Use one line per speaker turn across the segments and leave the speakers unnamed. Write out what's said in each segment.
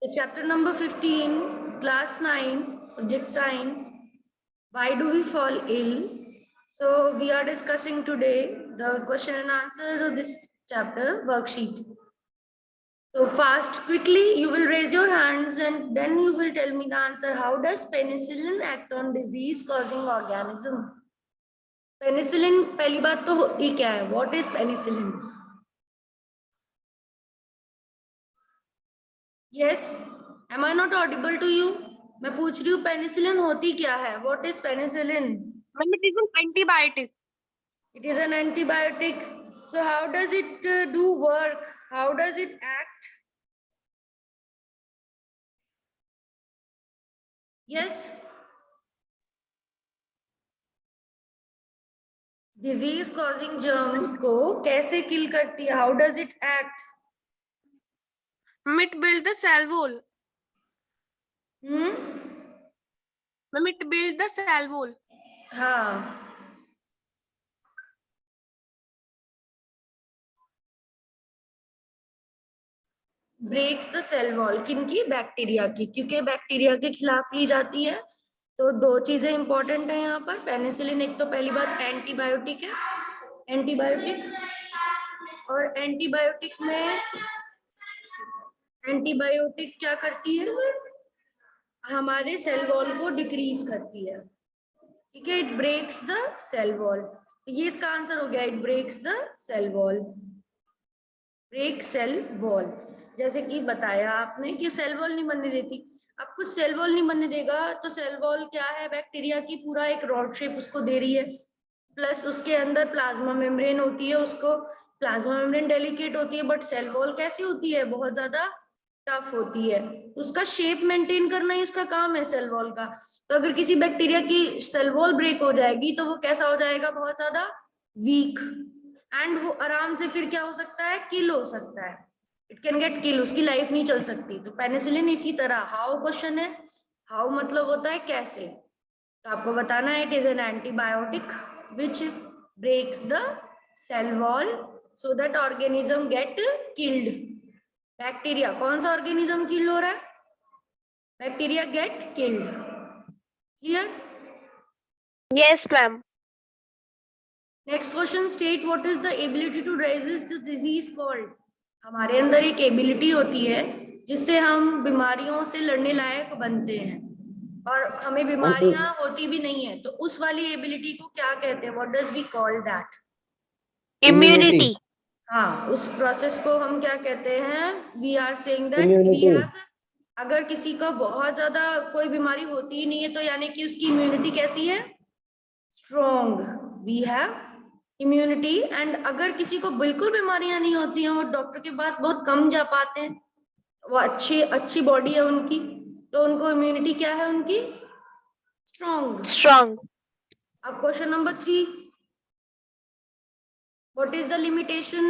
So chapter number 15, class 9, subject science. Why do we fall ill? So we are discussing today the question and answers of this chapter worksheet. So fast, quickly, you will raise your hands and then you will tell me the answer. How does penicillin act on disease causing organism? Penicillin, पहली बात तो होती क्या है? What is penicillin? Yes, am I not audible to you? मैं पूछ रही हूँ पेनिसिलिन होती क्या है? What is penicillin?
It is an antibiotic.
It is an antibiotic. So how does it do work? How does it act? Yes. Disease causing germs को कैसे kill करती है? How does it act?
It builds the cell wall. It builds the cell wall.
हाँ. Breaks the cell wall, किनकी? Bacteria की, क्योंकि bacteria के खिलाफ ली जाती है। तो दो चीजें इंपॉर्टेंट है यहाँ पर। पेनिसिलिन एक तो पहली बात एंटीबायोटिक है, एंटीबायोटिक, और एंटीबायोटिक में एंटीबायोटिक क्या करती है? हमारे सेल वॉल को डिक्रीज करती है। ठीक है, it breaks the cell wall. ये इसका आंसर हो गया, it breaks the cell wall. Break cell wall, जैसे कि बताया आपने कि सेल वॉल नहीं बनने देती। अब कुछ सेल वॉल नहीं बनने देगा तो सेल वॉल क्या है? बैक्टीरिया की पूरा एक रॉड शेप उसको दे रही है, प्लस उसके अंदर प्लाज्मा मेम्ब्रेन होती है। उसको प्लाज्मा मेम्ब्रेन डेलिकेट होती है, बट सेल वॉल कैसी होती है? बहुत ज्यादा टफ होती है। उसका शेप मेंटेन करना ही उसका काम है सेल वॉल का। तो अगर किसी बैक्टीरिया की सेल वॉल ब्रेक हो जाएगी तो वो कैसा हो जाएगा? बहुत ज्यादा वीक, एंड वो आराम से फिर क्या हो सकता है? किल हो सकता है। इट कैन गेट किल, उसकी लाइफ नहीं चल सकती। तो पेनिसिलिन इसी तरह। हाउ क्वेश्चन है, हाउ मतलब होता है कैसे। तो आपको बताना है it is an antibiotic which breaks the cell wall so that organism get killed. Bacteria, कौन सा ऑर्गेनिज्म किल हो रहा है? Bacteria get killed. Clear?
Yes, ma'am.
Next question, state what is the ability to resist the disease called. हमारे अंदर एक ability होती है जिससे हम बीमारियों से लड़ने लायक बनते हैं, और हमें बीमारियां होती भी नहीं है। तो उस वाली एबिलिटी को क्या कहते हैं? What does we call that?
Immunity.
हाँ, उस प्रोसेस को हम क्या कहते हैं? We are saying that we have, अगर किसी को बहुत ज्यादा कोई बीमारी होती ही नहीं है तो यानी कि उसकी इम्यूनिटी कैसी है? Strong. We have immunity. And अगर किसी को बिल्कुल बीमारियां नहीं होती हैं, वो डॉक्टर के पास बहुत कम जा पाते हैं, वो अच्छी बॉडी है उनकी, तो उनको इम्यूनिटी क्या है उनकी? स्ट्रॉन्ग। अब question number 3, what is the limitation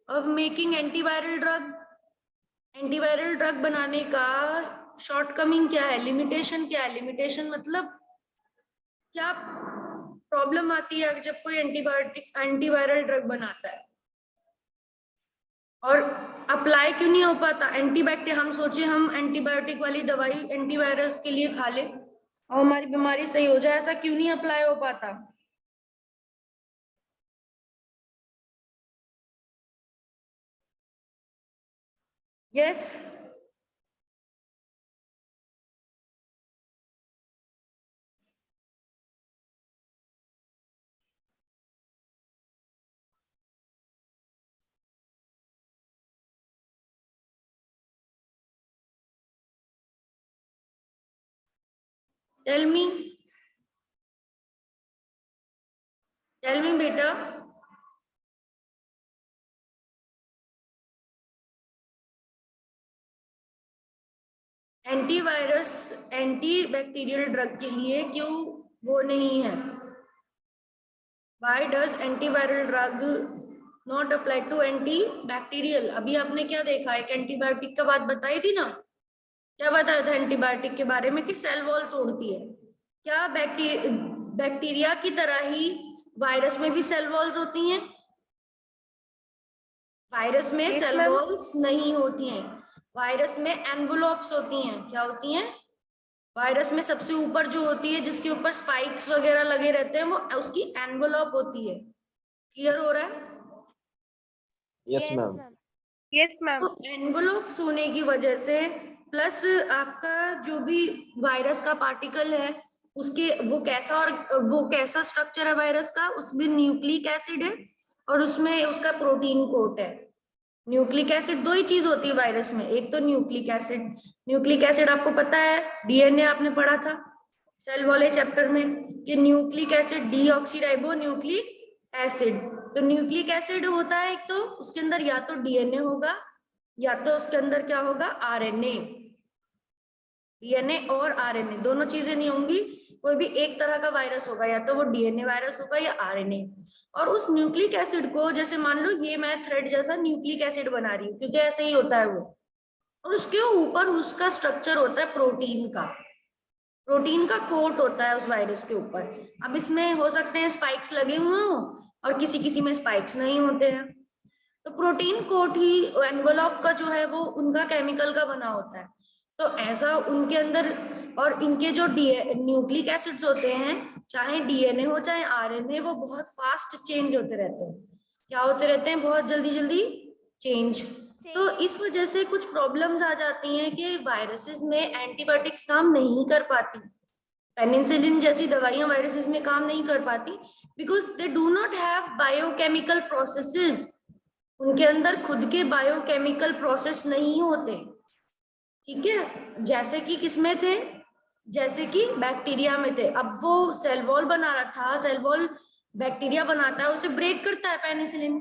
of making antiviral drug. Antiviral drug बनाने का शॉर्टकमिंग क्या है? लिमिटेशन क्या है? लिमिटेशन मतलब क्या प्रॉब्लम आती है जब कोई एंटीवायरल ड्रग बनाता है, और अप्लाई क्यों नहीं हो पाता? एंटीबायोटिक, हम सोचे हम एंटीबायोटिक वाली दवाई एंटीवायरस के लिए खा ले और हमारी बीमारी सही हो जाए, ऐसा क्यों नहीं अप्लाई हो पाता? यस। टेल मी बेटा। एंटीवायरस एंटी बैक्टीरियल ड्रग के लिए क्यों वो नहीं है? Why does antiviral drug not apply to antibacterial? अभी आपने क्या देखा? एक एंटीबायोटिक का बात बताई थी ना, क्या बताया था एंटीबायोटिक के बारे में? कि सेल वॉल तोड़ती है। क्या बैक्टीरिया की तरह ही वायरस में भी सेल वॉल्स होती हैं? वायरस में सेल वॉल्स नहीं होती हैं। वायरस में एनवलप्स होती हैं। क्या होती हैं? वायरस में सबसे ऊपर जो होती है, जिसके ऊपर स्पाइक्स वगैरह लगे रहते हैं, वो उसकी एनवलप होती है। क्लियर हो रहा है?
Yes ma'am.
Yes ma'am.
तो एनवलप्स होने की वजह से प्लस आपका जो भी वायरस का पार्टिकल है उसके वो कैसा स्ट्रक्चर है वायरस का, उसमें न्यूक्लिक एसिड है और उसमें उसका प्रोटीन कोट है। न्यूक्लिक एसिड, दो ही चीज होती है वायरस में, एक तो न्यूक्लिक एसिड। न्यूक्लिक एसिड आपको पता है, डीएनए आपने पढ़ा था सेल वाले चैप्टर में कि nucleic acid deoxyribo nucleic acid. तो न्यूक्लिक एसिड होता है एक, तो उसके अंदर या तो डीएनए होगा या तो उसके अंदर क्या होगा, आरएनए। डीएनए और आरएनए दोनों चीजें नहीं होंगी, कोई भी एक तरह का वायरस होगा, या तो वो डीएनए वायरस होगा या आरएनए। और उस न्यूक्लिक एसिड को, जैसे मान लो ये मैं थ्रेड जैसा न्यूक्लिक एसिड बना रही हूँ, क्योंकि ऐसे ही होता है वो, और उसके ऊपर उसका स्ट्रक्चर होता है प्रोटीन का। प्रोटीन का कोट होता है उस वायरस के ऊपर। अब इसमें हो सकते हैं स्पाइक्स लगे हुए हों और किसी किसी में स्पाइक्स नहीं होते हैं। तो प्रोटीन कोट ही एनवलप का जो है वो उनका केमिकल का बना होता है। तो ऐसा उनके अंदर, और इनके जो न्यूक्लिक एसिड्स होते हैं, चाहे डीएनए हो चाहे आरएनए, वो बहुत फास्ट चेंज होते रहते हैं। क्या होते रहते हैं? बहुत जल्दी जल्दी चेंज। तो इस वजह से कुछ प्रॉब्लम्स आ जाती हैं कि वायरसेस में एंटीबायोटिक्स काम नहीं कर पाती। पेनिसिलिन जैसी दवाइयां वायरसेस में काम नहीं कर पाती because they do not have biochemical processes. उनके अंदर खुद के बायोकेमिकल प्रोसेस नहीं होते। ठीक है, जैसे कि किसमें थे? जैसे कि बैक्टीरिया में थे। अब वो सेल वॉल बना रहा था, सेल वॉल बैक्टीरिया बनाता है, उसे ब्रेक करता है पेनिसिलिन।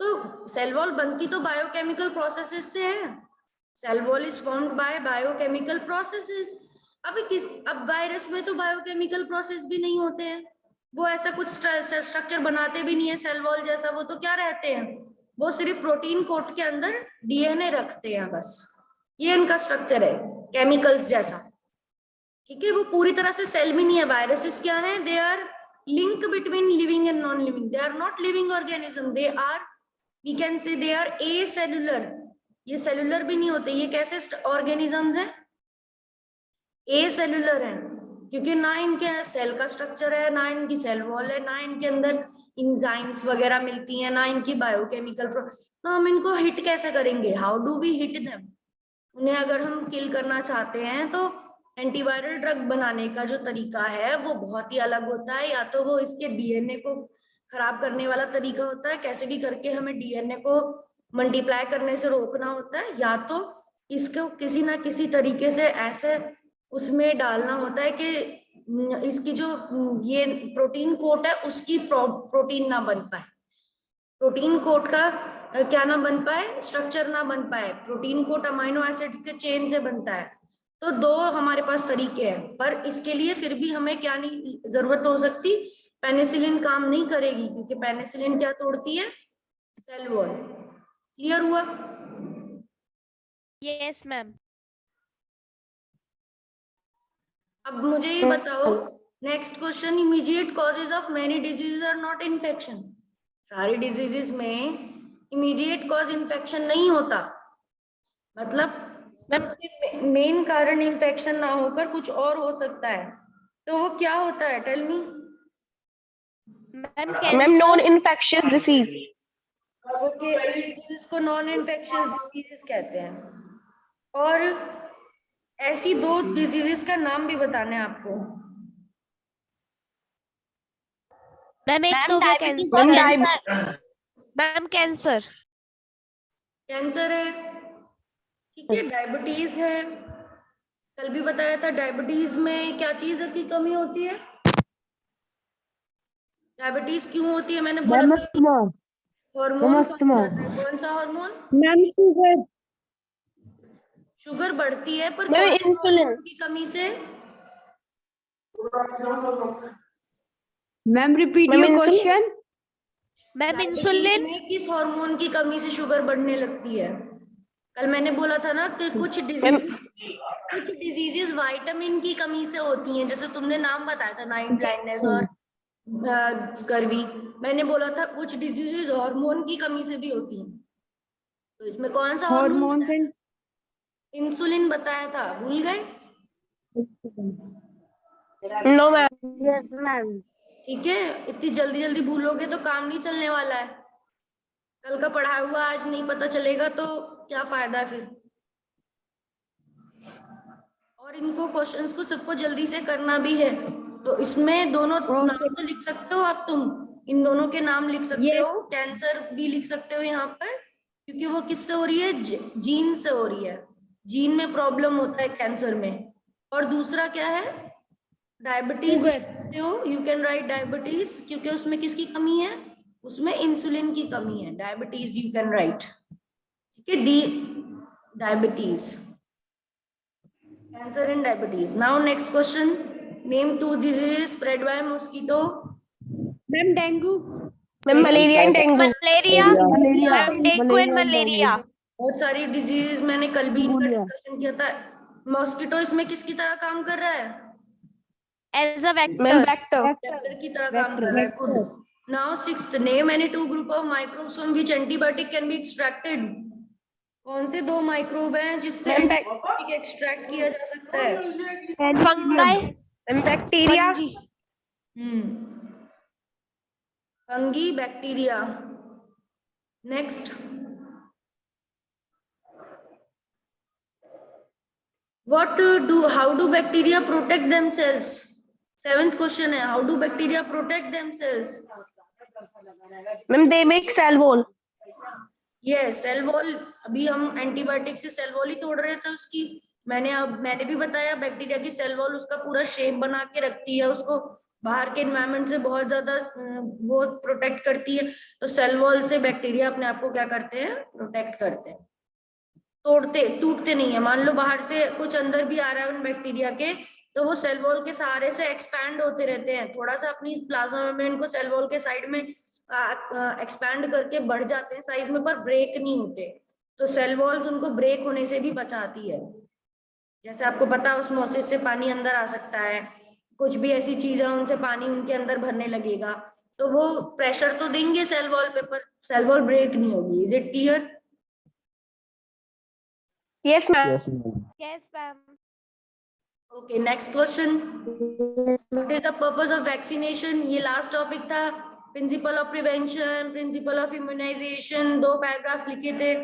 तो सेल वॉल बनती तो बायोकेमिकल प्रोसेसेस से है। Cell wall is formed by biochemical processes. अब वायरस में तो बायोकेमिकल प्रोसेस भी नहीं होते हैं, वो ऐसा कुछ स्ट्रक्चर बनाते भी नहीं है सेल वॉल जैसा। वो तो क्या रहते हैं, वो सिर्फ प्रोटीन कोट के अंदर डीएनए रखते हैं बस। ये इनका स्ट्रक्चर है केमिकल्स जैसा। ठीक है, वो पूरी तरह से सेल में नहीं है। वायरसेस क्या है? They are link between living and non living. They are not living organism, they are, we can say they are acellular. ये सेलुलर भी नहीं होते। ये कैसे ऑर्गेनिजम्स हैं? ए सेलुलर है, क्योंकि ना इनके सेल का स्ट्रक्चर है, ना इनकी सेल वॉल है, ना इनके अंदर इंजाइम्स वगैरह मिलती हैं, ना इनकी बायोकेमिकल। तो हम इनको हिट कैसे करेंगे? How do we hit them? उन्हें अगर हम किल करना चाहते हैं तो एंटीवायरल ड्रग बनाने का जो तरीका है वो बहुत ही अलग होता है। या तो वो इसके डीएनए को खराब करने वाला तरीका होता है, कैसे भी करके हमें डीएनए को मल्टीप्लाई करने से रोकना होता है, या तो इसको किसी ना किसी तरीके से ऐसे उसमें डालना होता है कि इसकी जो ये प्रोटीन कोट है उसकी प्रोटीन ना बन पाए। प्रोटीन कोट का क्या ना बन पाए, स्ट्रक्चर ना बन पाए। प्रोटीन कोट अमाइनो एसिड्स के चेन से बनता है। तो दो हमारे पास तरीके हैं, पर इसके लिए फिर भी हमें क्या नहीं जरूरत हो सकती, पेनिसिलिन काम नहीं करेगी, क्योंकि पेनिसिलिन क्या तोड़ती है? Cell wall. क्लियर हुआ?
Yes ma'am.
अब मुझे ये बताओ, next question, immediate causes of many diseases are not infection. सारे डिजीजेस में इमीडिएट कॉज इन्फेक्शन नहीं होता, मतलब सबसे मेन कारण इन्फेक्शन ना होकर कुछ और हो सकता है। तो वो क्या होता है? Tell me.
Ma'am non infectious disease.
Okay, disease को नॉन इन्फेक्शियस डिजीजेस कहते हैं। और ऐसी दो डिजीजेस का नाम भी बताने हैं आपको।
मैम एक तो क्या कैंसर। Ma'am cancer.
कैंसर है, ठीक है, डायबिटीज है, कल भी बताया था। डायबिटीज में क्या चीज की कमी होती है? डायबिटीज क्यों होती है? मैंने बोला था हार्मोन कम जाता है। कौन सा हार्मोन?
Ma'am sugar.
शुगर बढ़ती है, पर
मैम
कौन से
इंसुलिन।
हार्मोन की कमी से?
Ma'am repeat your question.
Ma'am
diabetes
insulin.
में किस हार्मोन की कमी से शुगर बढ़ने लगती है? कल मैंने बोला था ना कि कुछ डिजीजेस विटामिन की कमी से होती हैं, जैसे तुमने नाम बताया था, नाइट ब्लाइंडनेस और स्कर्वी। मैंने बोला था कुछ डिजीजेस हार्मोन की कमी से भी होती हैं। तो इसमें कौन सा हार्मोन?
हॉर्मोन्स एंड
इंसुलिन बताया था, भूल गए?
No ma'am.
Yes, ma'am.
ठीक है, इतनी जल्दी जल्दी भूलोगे तो काम नहीं चलने वाला है। कल का पढ़ा हुआ आज नहीं पता चलेगा तो क्या फायदा है फिर। और इनको क्वेश्चंस को सबको जल्दी से करना भी है, तो इसमें दोनों नाम तो लिख सकते हो आप, तुम इन दोनों के नाम लिख सकते हो, कैंसर भी लिख सकते हो यहाँ पर, क्योंकि वो किससे हो रही है, जीन से हो रही है, जीन में प्रॉब्लम होता है कैंसर में। और दूसरा क्या है, डायबिटीज लिख सकते हो, यू कैन राइट डायबिटीज, क्योंकि उसमें किसकी कमी है, उसमें इंसुलिन की कमी है, डायबिटीज यू कैन राइट। ठीक है, D diabetes, cancer and diabetes. Now next question, name 2 diseases spread by mosquito.
Ma'am, dengue.
Ma'am malaria and dengue.
Malaria.
Ma'am dengue and malaria.
बहुत सारी डिजीज मैंने कल भी इनका डिस्कशन किया था। मॉस्किटो इसमें किसकी तरह काम कर रहा है,
as a ma'am vector.
Vector की तरह काम कर रहा है। Good. Now sixth, name any 2 group of microbes from which antibiotic can be extracted. कौन से 2 माइक्रोब हैं जिससे एंटीबायोटिक एक्सट्रैक्ट किया जा सकता है?
Fungi and bacteria.
Fungi, bacteria. Next, how do bacteria protect themselves? 7th question है, how do bacteria protect themselves?
Ma'am they make cell wall.
Yes, cell wall. अभी हम एंटीबायोटिक से सेल वॉल ही तोड़ रहे थे उसकी। मैंने भी बताया, बैक्टीरिया की सेल वॉल उसका पूरा शेप बना के रखती है, उसको बाहर के एनवायरनमेंट से बहुत ज्यादा वो प्रोटेक्ट करती है। तो सेल वॉल से बैक्टीरिया अपने आप को क्या करते हैं, प्रोटेक्ट करते हैं, टूटते नहीं है। मान लो बाहर से कुछ अंदर भी आ रहा है उन बैक्टीरिया के, तो वो सेल वॉल के सहारे से एक्सपैंड होते रहते हैं, थोड़ा सा अपनी प्लाज्मा मेम्ब्रेन को सेल वॉल के साइड में एक्सपैंड करके बढ़ जाते हैं साइज में, पर ब्रेक नहीं होते। तो सेल वॉल्स उनको ब्रेक होने से भी बचाती है। जैसे आपको पता है ऑस्मोसिस से पानी अंदर आ सकता है, कुछ भी ऐसी चीज है उनसे पानी उनके अंदर भरने लगेगा, तो वो प्रेशर तो देंगे सेल वॉल पे, पर सेल वॉल ब्रेक नहीं होगी। Is it clear?
Yes ma'am.
Yes, ma'am.
Yes ma'am.
Okay, next question, what is the purpose of vaccination? ये लास्ट टॉपिक था, principle of prevention, principle of immunization, 2 paragraphs लिखे थे।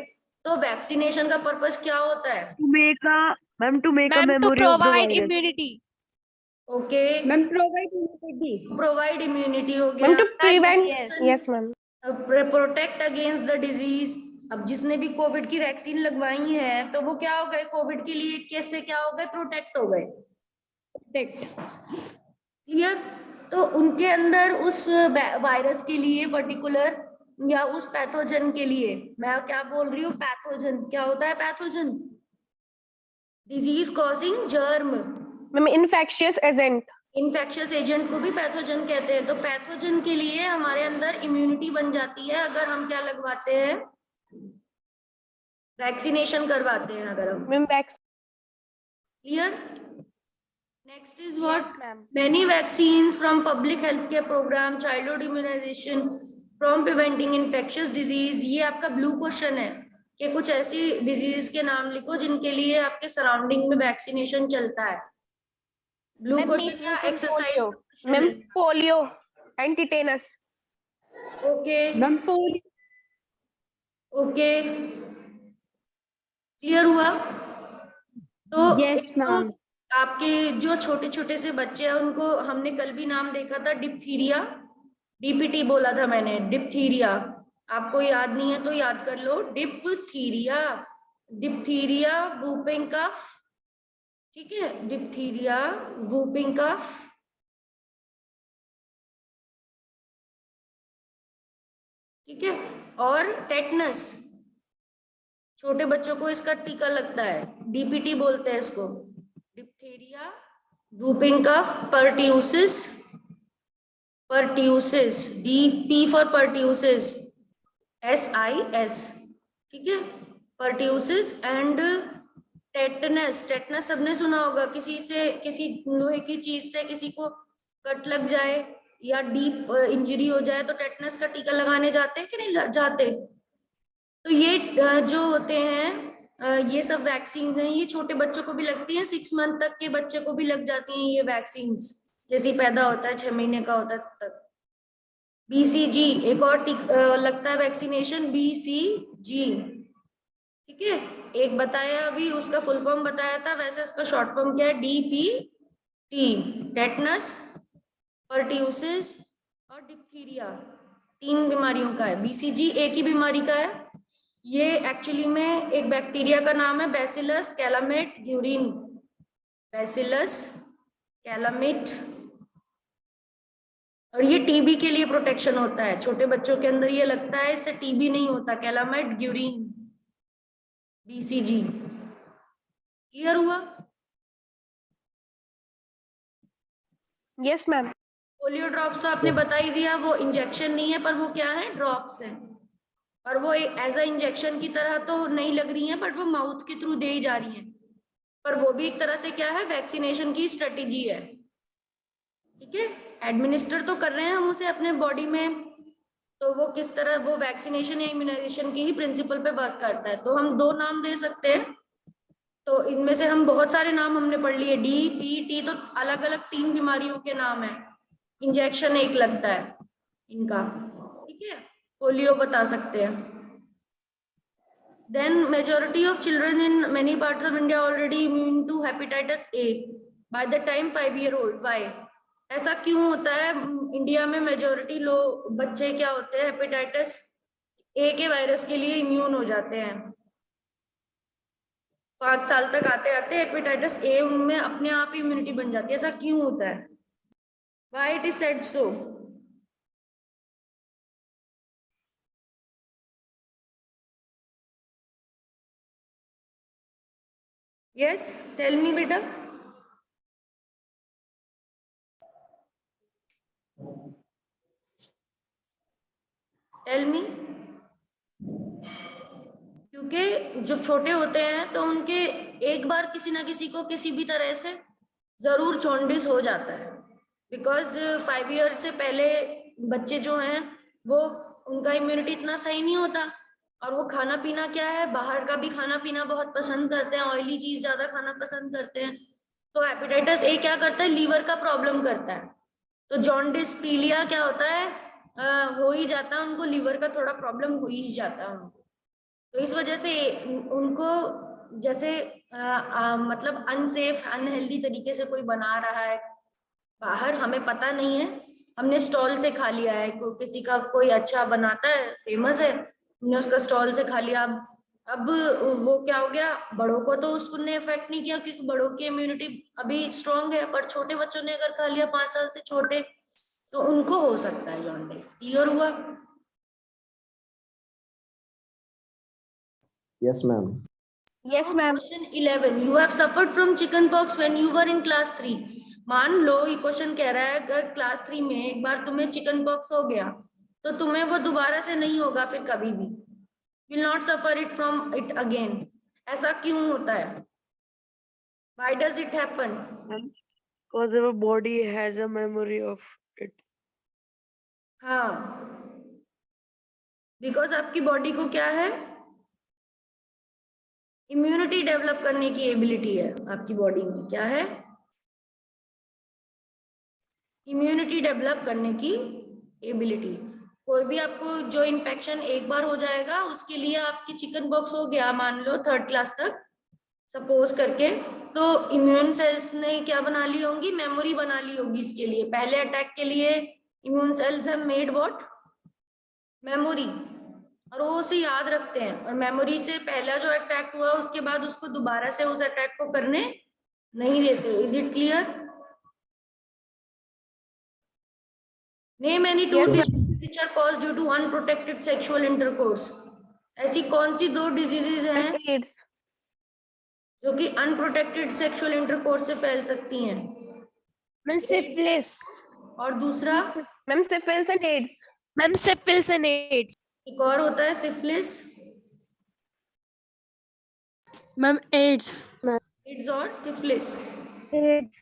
तो vaccination का purpose क्या होता है?
To make a
ma'am to
memory of the
provide
virus.
Immunity.
Okay,
Ma'am, provide immunity.
Provide immunity हो गया,
ma'am to prevent. Yes ma'am.
Protect against the disease. अब जिसने भी कोविड की वैक्सीन लगवाई है तो वो क्या हो गए, कोविड के लिए केस से क्या हो गए, प्रोटेक्ट हो गए।
Protect.
क्लियर? तो उनके अंदर उस वायरस के लिए पर्टिकुलर, या उस पैथोजन के लिए, मैं क्या बोल रही हूँ, पैथोजन। क्या होता है pathogen? Disease causing germ.
Ma'am infectious agent.
Infectious agent को भी पैथोजन कहते हैं। तो पैथोजन के लिए हमारे अंदर इम्यूनिटी बन जाती है अगर हम क्या लगवाते हैं, वैक्सीनेशन करवाते हैं अगर हम।
Ma'am
clear? Next is what,
ma'am.
many vaccines from public health care program, childhood immunization from preventing infectious disease। ये आपका ब्लू क्वेश्चन है कि कुछ ऐसी डिजीज के नाम लिखो जिनके लिए आपके सराउंडिंग में वैक्सीनेशन चलता है। ब्लू क्वेश्चन का exercise.
Ma'am polio and tetanus.
Okay
Ma'am, polio.
Okay, clear हुआ? तो
Yes, ma'am.
आपके जो छोटे छोटे से बच्चे हैं उनको हमने कल भी नाम देखा था, डिप्थीरिया, डीपीटी बोला था मैंने, डिप्थीरिया। आपको याद नहीं है तो याद कर लो, डिप्थीरिया, डिप्थीरिया, वूपिंग कफ। ठीक है, डिप्थीरिया, वूपिंग कफ। ठीक है, और टेटनस, छोटे बच्चों को इसका टीका लगता है, डीपीटी बोलते हैं इसको। Diphtheria, whooping cough, pertussis, pertussis, DP for pertussis, SIS। ठीक है, पर्ट्यूसिस एंड टेटनस। टेटनस सबने सुना होगा, किसी लोहे की चीज से किसी को कट लग जाए या डीप इंजरी हो जाए तो टेटनस का टीका लगाने जाते हैं कि नहीं जाते? तो ये जो होते हैं ये सब वैक्सीन हैं, ये छोटे बच्चों को भी लगती हैं, 6 मंथ तक के बच्चे को भी लग जाती हैं ये वैक्सीन, जैसे ही पैदा होता है 6 महीने का होता है तब। BCG एक और लगता है वैक्सीनेशन, BCG, ठीक है। एक बताया अभी, उसका फुल फॉर्म बताया था, वैसे इसका शॉर्ट फॉर्म क्या है, DPT, टेटनस, पर्ट्यूसिस और डिप्थीरिया, 3 बीमारियों का है। BCG एक ही बीमारी का है, ये एक्चुअली में एक बैक्टीरिया का नाम है, बैसिलस कैलामेट ग्यूरिन, बैसिलस कैलामेट, और ये टीबी के लिए प्रोटेक्शन होता है, छोटे बच्चों के अंदर ये लगता है, इससे टीबी नहीं होता, कैलामेट ग्यूरिन, BCG। क्लियर हुआ?
Yes ma'am.
पोलियो ड्रॉप्स तो आपने बता ही दिया, वो इंजेक्शन नहीं है, पर वो क्या है, ड्रॉप्स है, और वो एज अ इंजेक्शन की तरह तो नहीं लग रही है, बट वो माउथ के थ्रू दे ही जा रही है, पर वो भी एक तरह से क्या है, वैक्सीनेशन की स्ट्रेटेजी है, ठीक है। एडमिनिस्टर तो कर रहे हैं हम उसे अपने बॉडी में, तो वो किस तरह, वो वैक्सीनेशन या इम्यूनाइजेशन की ही प्रिंसिपल पे वर्क करता है। तो हम 2 नाम दे सकते हैं, तो इनमें से हम बहुत सारे नाम हमने पढ़ लिए, DPT तो अलग अलग 3 बीमारियों के नाम है, इंजेक्शन एक लगता है इनका, ठीक है। पोलियो बता सकते हैं। Then majority of children in many parts of India already immune to hepatitis A by the time 5-year-old. Why? ऐसा क्यों होता है, इंडिया में मेजोरिटी लोग बच्चे क्या होते हैं, हेपेटाइटिस ए के वायरस के लिए इम्यून हो जाते हैं, 5 साल तक आते आते हेपेटाइटिस ए उनमें अपने आप ही इम्यूनिटी बन जाती है, ऐसा क्यों होता है? Why it is said so? Yes, tell me बेटा। Tell me। क्योंकि जब छोटे होते हैं तो उनके एक बार किसी ना किसी को किसी भी तरह से जरूर जॉन्डिस हो जाता है, बिकॉज 5 ईयर से पहले बच्चे जो हैं वो, उनका इम्यूनिटी इतना सही नहीं होता, और वो खाना पीना क्या है, बाहर का भी खाना पीना बहुत पसंद करते हैं, ऑयली चीज ज्यादा खाना पसंद करते हैं, तो हेपेटाइटिस ए क्या करता है, लीवर का प्रॉब्लम करता है, तो जॉन्डिस पीलिया क्या होता है, हो ही जाता है उनको, लीवर का थोड़ा प्रॉब्लम हो ही जाता है उनको, तो इस वजह से उनको जैसे मतलब अनसेफ अनहेल्दी तरीके से कोई बना रहा है बाहर, हमें पता नहीं है, हमने स्टॉल से खा लिया है, किसी का कोई अच्छा बनाता है, फेमस है, हमने उसका स्टॉल से खा लिया, अब वो क्या हो गया, बड़ों को तो उसने इफेक्ट नहीं किया क्योंकि बड़ों की इम्यूनिटी अभी स्ट्रांग है, पर छोटे बच्चों ने अगर खा लिया 5 साल से छोटे, तो उनको हो सकता है जॉन्डिस। क्लियर हुआ?
Yes, ma'am.
Yes ma'am.
Question 11, you have suffered from chicken pox when you were in class 3। मान लो ये क्वेश्चन कह रहा है अगर क्लास 3 में एक बार तुम्हें चिकन पॉक्स हो गया, तो तुम्हें वो दोबारा से नहीं होगा फिर कभी भी, will not suffer it from it again। ऐसा क्यों होता है? Why does it happen?
Because our body has a memory of it.
हाँ, बिकॉज आपकी बॉडी को क्या है, इम्यूनिटी डेवलप करने की एबिलिटी है, आपकी बॉडी में क्या है, इम्यूनिटी डेवलप करने की एबिलिटी। कोई भी आपको जो इन्फेक्शन एक बार हो जाएगा, उसके लिए आपकी चिकन पॉक्स हो गया मान लो 3rd क्लास तक सपोज करके, तो इम्यून सेल्स ने क्या बना ली होंगी, मेमोरी बना ली होगी इसके लिए, पहले अटैक के लिए immune cells have made what, memory, और वो उसे याद रखते हैं, और मेमोरी से पहला जो अटैक हुआ उसके बाद उसको दोबारा से उस अटैक को करने नहीं देते। Is it clear? Name any 2 diseases which are caused due to unprotected sexual intercourse। ऐसी कौन सी 2 डिजीजेज हैं जो कि अनप्रोटेक्टेड सेक्सुअल इंटरकोर्स से फैल सकती हैं?
Ma'am syphilis.
और दूसरा?
Ma'am syphilis and AIDS. Ma'am syphilis and AIDS.
एक और होता है सिफिलिस,
मैम एड्स।
एड्स और सिफिलिस,
एड्स।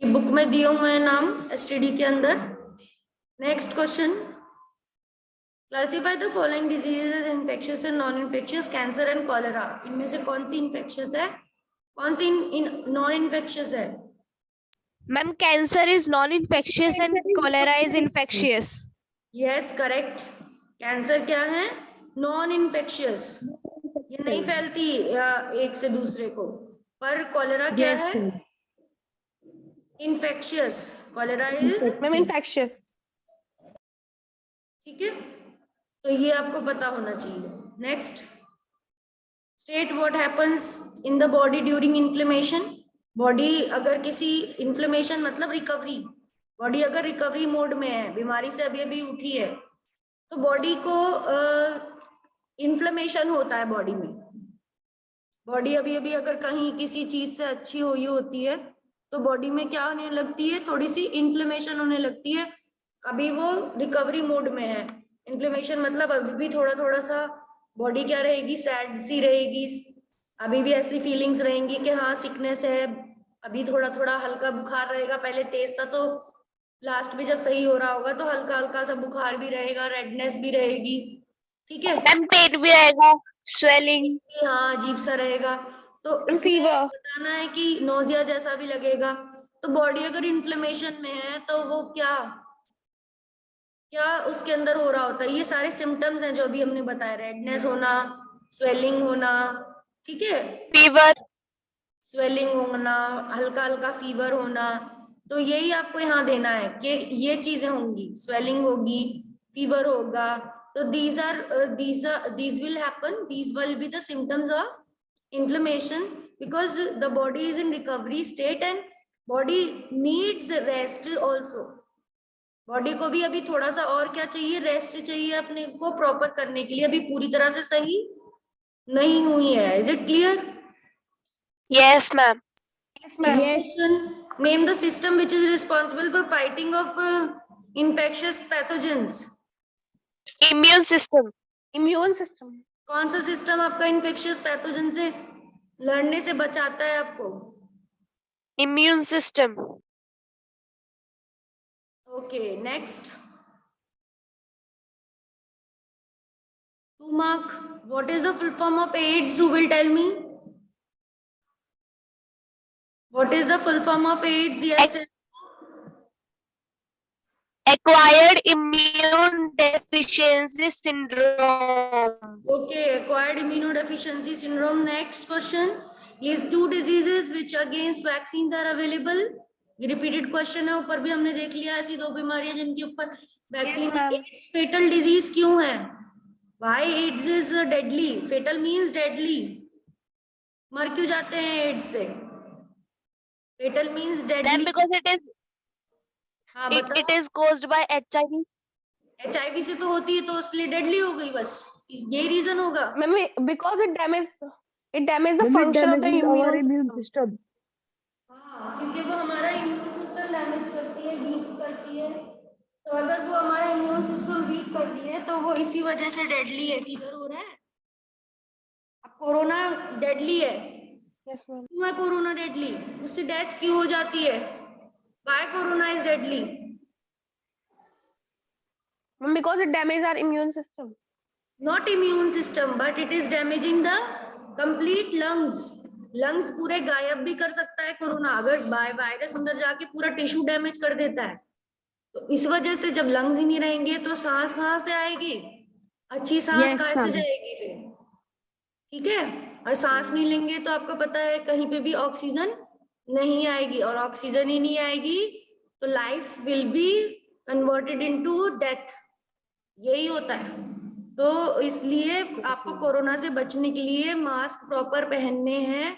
ये बुक में दिए हुए हैं नाम एसटीडी के अंदर। Next question, classify the following diseases as infectious and non infectious, cancer and cholera. इनमें से कौन सी इन्फेक्शियस है, कौन सी नॉन इन्फेक्शियस है?
Ma'am, cancer is non-infectious and cholera is infectious.
Yes correct. Cancer क्या है? नॉन इन्फेक्शियस, ये नहीं फैलती एक से दूसरे को। पर कॉलेरा क्या
Yes,
है?
ma'am.
Infectious. Cholera is,
Ma'am, infectious.
ठीक है, तो ये आपको पता होना चाहिए। Next, state what happens in the body during inflammation. Body अगर किसी इन्फ्लेमेशन मतलब रिकवरी, बॉडी अगर रिकवरी मोड में है, बीमारी से अभी अभी उठी है, तो बॉडी को इन्फ्लेमेशन होता है बॉडी में। बॉडी अभी अभी अगर कहीं किसी चीज से अच्छी हुई होती है तो बॉडी में क्या होने लगती है, थोड़ी सी इन्फ्लेमेशन होने लगती है। अभी वो रिकवरी मोड में है। इन्फ्लेमेशन मतलब अभी भी थोड़ा थोड़ा सा बॉडी क्या रहेगी, सैड सी रहेगी, अभी भी ऐसी फीलिंग्स रहेंगी कि हाँ सिकनेस है, अभी थोड़ा थोड़ा हल्का बुखार रहेगा, पहले तेज था तो लास्ट में जब सही हो रहा होगा तो हल्का हल्का सा बुखार भी रहेगा, रेडनेस भी रहेगी, ठीक है।
Ma'am, पेट भी रहेगा, swelling,
हाँ अजीब सा रहेगा, तो इसलिए
fever.
बताना है कि नोजिया जैसा भी लगेगा। तो बॉडी अगर इन्फ्लेमेशन में है तो वो क्या क्या उसके अंदर हो रहा होता है, ये सारे सिम्टम्स हैं जो अभी हमने बताया, रेडनेस होना, स्वेलिंग होना, ठीक है,
Fever.
स्वेलिंग होना, हल्का हल्का फीवर होना। तो यही आपको यहाँ देना है कि ये चीजें होंगी, स्वेलिंग होगी, फीवर होगा। तो these will happen, these will be the symptoms of inflammation because the body is in recovery state and body needs rest also। Body को भी अभी थोड़ा सा और क्या चाहिए, रेस्ट चाहिए अपने को प्रॉपर करने के लिए, अभी पूरी तरह से सही नहीं हुई है। Is it clear?
Yes, ma'am.
Next
Yes.
question. Name the system which is responsible for fighting of infectious pathogens.
Immune system. Immune system.
कौन सा सिस्टम आपका इन्फेक्शियस पैथोजन से लड़ने से बचाता है आपको?
Immune system.
Okay next, 2 mark. What is the full form of AIDS? Who will tell me? What is the full form of AIDS? Yes.
Acquired immune deficiency syndrome.
Okay, acquired immunodeficiency syndrome. Next question. List 2 diseases which against vaccines are available. ये repeated question है, ऊपर भी हमने देख लिया ऐसी 2 बीमारियां जिनके ऊपर वैक्सीन है। AIDS fatal disease क्यों है? Why AIDS is deadly? Fatal means deadly. मर क्यों जाते हैं AIDS से? Fatal means
Then
deadly.
because
हाँ
it
बताओ।
is caused by HIV.
HIV से तो होती है तो इसलिए deadly हो गई, बस यही रीजन होगा।
Ma'am, because it damages the
Ma'am, it
function of the
damages our
immune
immune
system.
system.
हाँ, क्योंकि वो हमारा इम्यून सिस्टम डैमेज करती है, वीक करती है। तो अगर वो हमारा इम्यून सिस्टम वीक करती है तो वो इसी वजह से डेडली है। क्लियर हो रहा है? अब कोरोना डेडली है,
Yes, ma'am.
क्यों है कोरोना डेडली? उससे डेथ क्यों हो जाती है? Why corona is deadly?
Ma'am, because it damages our immune system.
Not immune system, but it is damaging the complete lungs. Lungs पूरे गायब भी कर सकता है कोरोना, अगर वायरस अंदर जाके पूरा टिश्यू डैमेज कर देता है। तो इस वजह से जब लंग्स ही नहीं रहेंगे तो सांस कहाँ से आएगी, अच्छी सांस
Yes,
कहाँ से
ma'am.
जाएगी फिर, ठीक है। और सांस नहीं लेंगे तो आपको पता है कहीं पे भी ऑक्सीजन नहीं आएगी, और ऑक्सीजन ही नहीं आएगी तो life will be converted into death, यही होता है। तो इसलिए आपको कोरोना से बचने के लिए मास्क प्रॉपर पहनने हैं,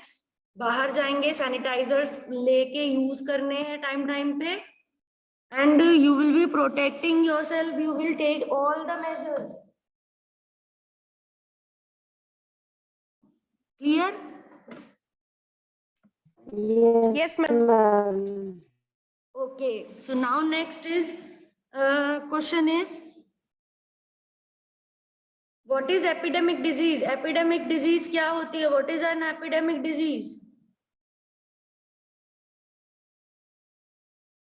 बाहर जाएंगे सैनिटाइजर्स लेके यूज करने हैं टाइम टाइम पे, and you will be protecting yourself, you will take all the measures. Clear?
Yes, ma'am.
Okay, so now next is question is, what is epidemic disease? Epidemic disease क्या होती है? What is an epidemic disease?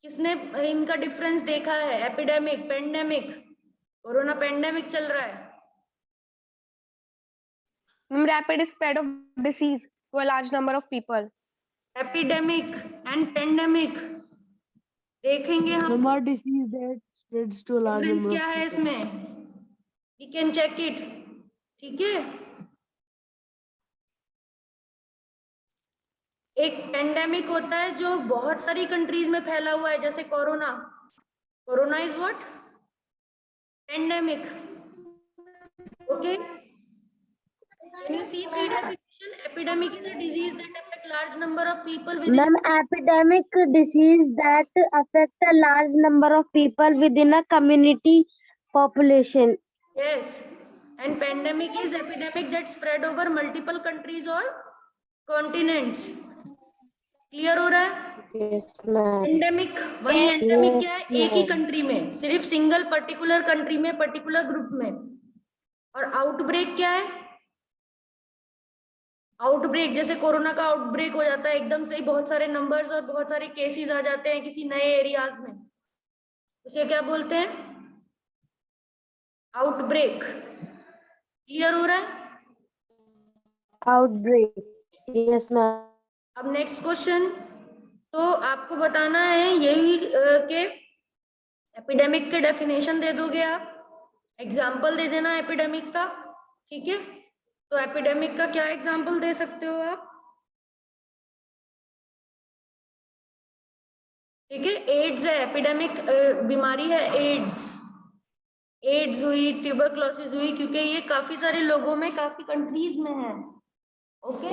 किसने इनका difference देखा है? Epidemic, pandemic? Corona pandemic चल रहा है।
Rapid spread of disease to a large number of people.
Epidemic and pandemic देखेंगे हम।
Ma'am, a disease that spreads to a large
difference
number
क्या
of
है
people.
इसमें, वी कैन चेक इट। ठीक है, एक पेंडेमिक होता है जो बहुत सारी कंट्रीज में फैला हुआ है, जैसे corona. Corona is what? Pandemic. Okay, can you see three definition? Epidemic is a disease that affect large number of people with
Ma'am, epidemic disease that affect a large number of people within a community population.
yes, and pandemic is epidemic that spread over multiple countries or continents। Clear हो रहा है?
Yes, ma'am.
Endemic वही endemic
Yes,
क्या है? एक ही
ma'am.
Country में, सिर्फ single particular country में, पर्टिकुलर ग्रुप में। और आउटब्रेक क्या है? आउटब्रेक जैसे कोरोना का आउटब्रेक हो जाता है एकदम से ही, बहुत सारे नंबर्स और बहुत सारे केसेस आ जाते हैं किसी नए एरियाज में, उसे क्या बोलते हैं? आउटब्रेक। क्लियर हो रहा है?
Outbreak. Yes, ma'am.
अब नेक्स्ट क्वेश्चन, तो आपको बताना है यही कि एपिडेमिक के डेफिनेशन दे दोगे आप, एग्जाम्पल दे देना एपिडेमिक का। ठीक है, तो एपिडेमिक का क्या एग्जाम्पल दे सकते हो आप? ठीक है, एड्स है एपिडेमिक बीमारी है, एड्स हुई, ट्यूबरक्लोसिस हुई, क्योंकि ये काफी सारे लोगों में, काफी कंट्रीज में है। ओके,